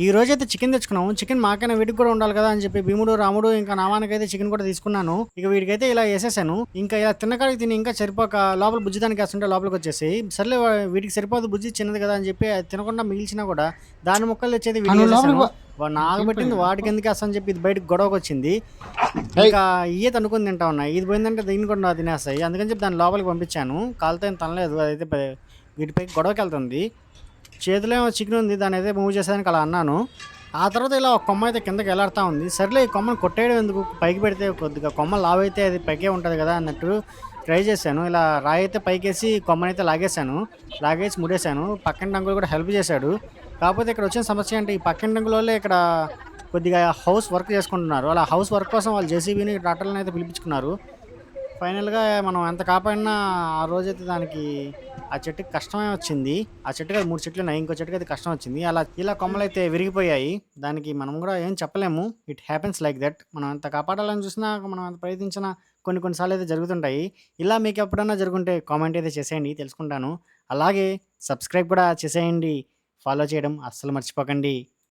ఈ రోజైతే చికెన్ తెచ్చుకున్నాము. చికెన్ మాకైనా వీటికి కూడా ఉండాలి కదా అని చెప్పి భీముడు, రాముడు ఇంకా నామానికైతే చికెన్ కూడా తీసుకున్నాను. ఇక వీడికైతే ఇలా ఏసేసాను. ఇంకా ఇలా తిన్నకాడికి తిని ఇంకా సరిపోక లోపల బుజ్జి దానికేస్తుంటే లోపలికొచ్చేసాయి. సర్లే వీటికి సరిపోదు బుజ్జి చిన్నది కదా అని చెప్పి అది తినకుండా మిగిల్చినా కూడా దాని ముక్కలు తెచ్చేది నువ్వు లోపలికి వీడికేసేసాను. పో. నాకు పెట్టింది వెళ్ళిపోయాడు. వాడికెందుకేస్తా అని చెప్పి ఇది బయటకి గొడవకొచ్చింది. ఏయ్, ఇంకా ఇయ్యే తన్నుకొని తింటా ఉన్నాయి. ఇది పోయిందంటే దీన్ని కూడా తినేస్తాయి. అందుకని చెప్పి దాన్ని లోపలికి పంపించాను. కాలుతో ఏం తనలేదు. అదైతే వీటిపైకి గొడవకెళ్తుంది. చేతిలో ఏమో చికెన్ ఉంది. దాన్నయితే మూవ్ చేసేదానికి అలా అన్నాను. ఆ తర్వాత ఇలా ఒక కొమ్మ అయితే కిందకి ఎలాడుతా ఉంది. సర్లే ఈ కొమ్మని కొట్టేయడం ఎందుకు? పైకి పెడితే కొద్దిగా కొమ్మ లావైతే అది పైకే ఉంటది కదా అన్నట్టు ట్రై చేశాను. ఇలా రాయి అయితే పైకేసి కొమ్మనైతే లాగేశాను. లాగేసి ముడేశాను. పక్కన అంకుల్ కూడా హెల్ప్ చేశాడు. కాకపోతే ఇక్కడ వచ్చిన సమస్య అంటే ఈ పక్కన అంకులోళ్ళే ఇక్కడ కొద్దిగా హౌస్ వర్క్ చేసుకుంటున్నారు. అలా హౌస్ వర్క్ కోసం వాళ్ళు జేసీబీని, ట్రాక్టర్‌లని అయితే పిలిపించుకున్నారు. ఫైనల్‌గా మనం ఎంత కాపాడినా ఆ రోజైతే దానికి ఆ చెట్టుకి కష్టమే వచ్చింది. ఆ చెట్టుకి అది 3 చెట్లున్నాయి. ఇంకో చెట్టుకి అది కష్టం వచ్చింది. ఇలా కొమ్మలైతే విరిగిపోయాయి. దానికి మనం గూడా ఏం చెప్పలేము. It happens like that. మనం ఎంత కాపాడాలని చూసినా, మనం ఎంత ప్రయత్నించినా కొన్ని కొన్ని సార్లయితే జరుగుతుంటాయి. ఇలా మీకెప్పుడన్నా జరుగుంటే కామెంట్ అయితే చేసేయండి తెలుసుకుంటాను. అలాగే సబ్స్క్రైబ్ కూడా చేసేయండి. ఫాలో చేయడం అస్సలు మర్చిపోకండి.